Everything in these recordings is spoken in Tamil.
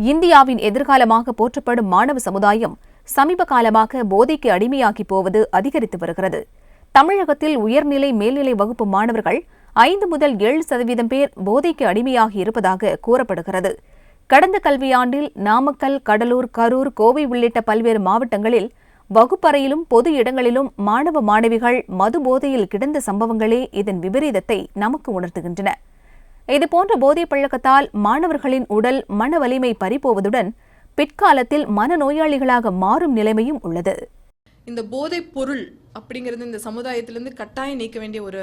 இந்தியாவின் எதிர்காலமாக போற்றப்படும் மாணவ சமுதாயம் சமீப காலமாக போதைக்கு அடிமையாகி போவது அதிகரித்து வருகிறது. தமிழகத்தில் உயர்நிலை மேல்நிலை வகுப்பு மாணவர்கள் 5 முதல் 7% பேர் போதைக்கு அடிமையாகி இருப்பதாக கூறப்படுகிறது. கடந்த கல்வியாண்டில் நாமக்கல், கடலூர், கரூர், கோவை உள்ளிட்ட பல்வேறு மாவட்டங்களில் வகுப்பறையிலும் பொது இடங்களிலும் மாணவ மாணவிகள் மது போதையில் கிடந்த சம்பவங்களே இதன் விபரீதத்தை நமக்கு உணர்த்துகின்றன. இதுபோன்ற போதை பழக்கத்தால் மாணவர்களின் உடல் மன வலிமை பறிபோவதுடன் பிற்காலத்தில் மனநோயாளிகளாக மாறும் நிலைமையும் உள்ளது. இந்த போதைப் பொருள் அப்படிங்கிறது இந்த சமுதாயத்திலிருந்து கட்டாயம் நீக்க வேண்டிய ஒரு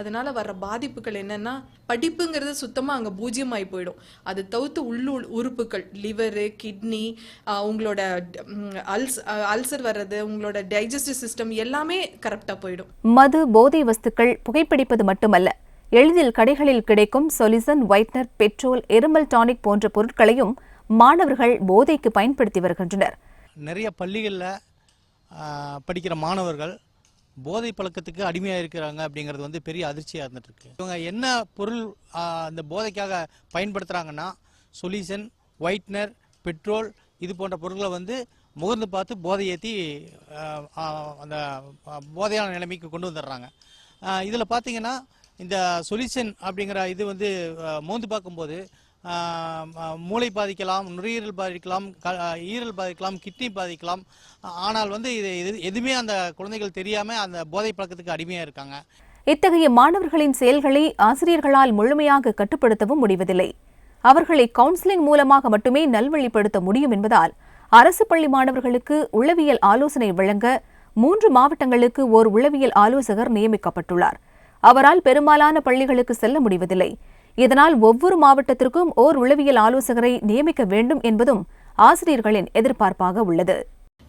அதனால வர்ற பாதிப்புகள் என்னன்னா, படிப்புங்கிறது சுத்தமாக அங்கே பூஜ்ஜியமாகி போயிடும். அது தவிர்த்து உள்ளூர் உறுப்புகள், லிவரு, கிட்னி, உங்களோட அல்சர் வர்றது, உங்களோட டைஜஸ்டிவ் சிஸ்டம் எல்லாமே கரெக்டாக போயிடும். மது, போதை வஸ்துக்கள் புகைப்பிடிப்பது மட்டுமல்ல, எளிதில் கடைகளில் கிடைக்கும் சொல்யூஷன், ஒயிட்னர், பெட்ரோல், எருமல் டானிக் போன்ற பொருட்களையும் மாணவர்கள் போதைக்கு பயன்படுத்தி வருகின்றனர். நிறைய பள்ளிகளில் படிக்கிற மாணவர்கள் போதை பழக்கத்துக்கு அடிமையாக இருக்கிறாங்க அப்படிங்கிறது பெரிய அதிர்ச்சியாக இருந்துட்டு இருக்கு. இவங்க என்ன பொருள் அந்த போதைக்காக பயன்படுத்துகிறாங்கன்னா, சொல்யூஷன், ஒயிட்னர், பெட்ரோல் இது போன்ற பொருட்களை முகர்ந்து பார்த்து போதை ஏற்றி அந்த போதையான நிலைமைக்கு கொண்டு வந்துடுறாங்க. இதில் பார்த்தீங்கன்னா, இந்த சொல்யூஷன் அப்படிங்கிற இது மோந்து பார்க்கும்போது மூளை பாதிக்கலாம், நுரையீரல் பாதிக்கலாம், ஈரல் பாதிக்கலாம், கிட்னி பாதிக்கலாம். ஆனால் இது எதுவுமே அந்த குழந்தைகள் தெரியாம அந்த போதை பழக்கத்துக்கு அடிமையா இருக்காங்க. இத்தகைய மாணவர்களின் செயல்களை ஆசிரியர்களால் முழுமையாக கட்டுப்படுத்தவும் முடிவதில்லை. அவர்களை கவுன்சிலிங் மூலமாக மட்டுமே நல்வழிப்படுத்த முடியும் என்பதால் அரசு பள்ளி மாணவர்களுக்கு உளவியல் ஆலோசனை வழங்க 3 மாவட்டங்களுக்கு ஓர் உளவியல் ஆலோசகர் நியமிக்கப்பட்டுள்ளார். அவரால் பெரும்பாலான பள்ளிகளுக்கு செல்ல முடிவதில்லை. இதனால் ஒவ்வொரு மாவட்டத்திற்கும் ஓர் உளவியல் ஆலோசகரை நியமிக்க வேண்டும் என்பதும் ஆசிரியர்களின் எதிர்பார்ப்பாக உள்ளது.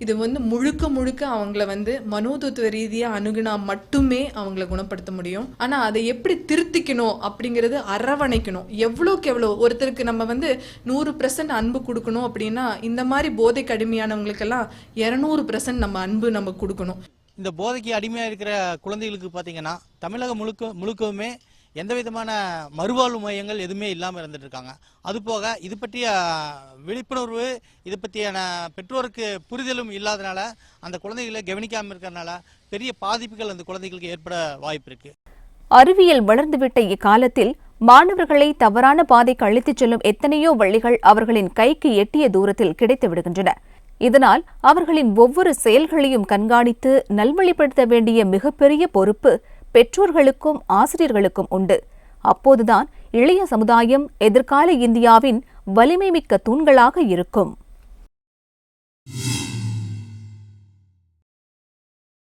இது முழுக்க முழுக்க அவங்கள மனோதத்துவ ரீதியா அணுகுனா மட்டுமே அவங்கள குணப்படுத்த முடியும். ஆனா அதை எப்படி திருத்திக்கணும் அப்படிங்கிறது அரவணைக்கணும். எவ்வளோக்கு எவ்வளோ ஒருத்தருக்கு நம்ம 100% அன்பு கொடுக்கணும் அப்படின்னா, இந்த மாதிரி போதைக்கு அடிமையானவங்களுக்கெல்லாம் 200% நம்ம அன்பு நம்ம கொடுக்கணும். இந்த போதைக்கு அடிமையாக இருக்கிற குழந்தைகளுக்கு பார்த்தீங்கன்னா, தமிழகம் முழுக்கவுமே எந்த விதமான மறுவாழ்வு மையங்கள் எதுவுமே இல்லாமல் இருந்துட்டு இருக்காங்க. அதுபோக இது பற்றிய விழிப்புணர்வு, இது பற்றியான பெற்றோருக்கு புரிதலும் இல்லாதனால அந்த குழந்தைகளை கவனிக்காமல் இருக்கிறதுனால பெரிய பாதிப்புகள் அந்த குழந்தைகளுக்கு ஏற்பட வாய்ப்பு இருக்கு. அறிவியல் வளர்ந்துவிட்ட இக்காலத்தில் மாணவர்களை தவறான பாதைக்கு அழைத்துச் செல்லும் எத்தனையோ வழிகள் அவர்களின் கைக்கு எட்டிய தூரத்தில் கிடைத்து விடுகின்றன. இதனால் அவர்களின் ஒவ்வொரு செயல்களையும் கண்காணித்து நல்வழிப்படுத்த வேண்டிய மிகப்பெரிய பொறுப்பு பெற்றோர்களுக்கும் ஆசிரியர்களுக்கும் உண்டு. அப்போதுதான் இளைய சமுதாயம் எதிர்கால இந்தியாவின் வலிமைமிக்க தூண்களாக இருக்கும்.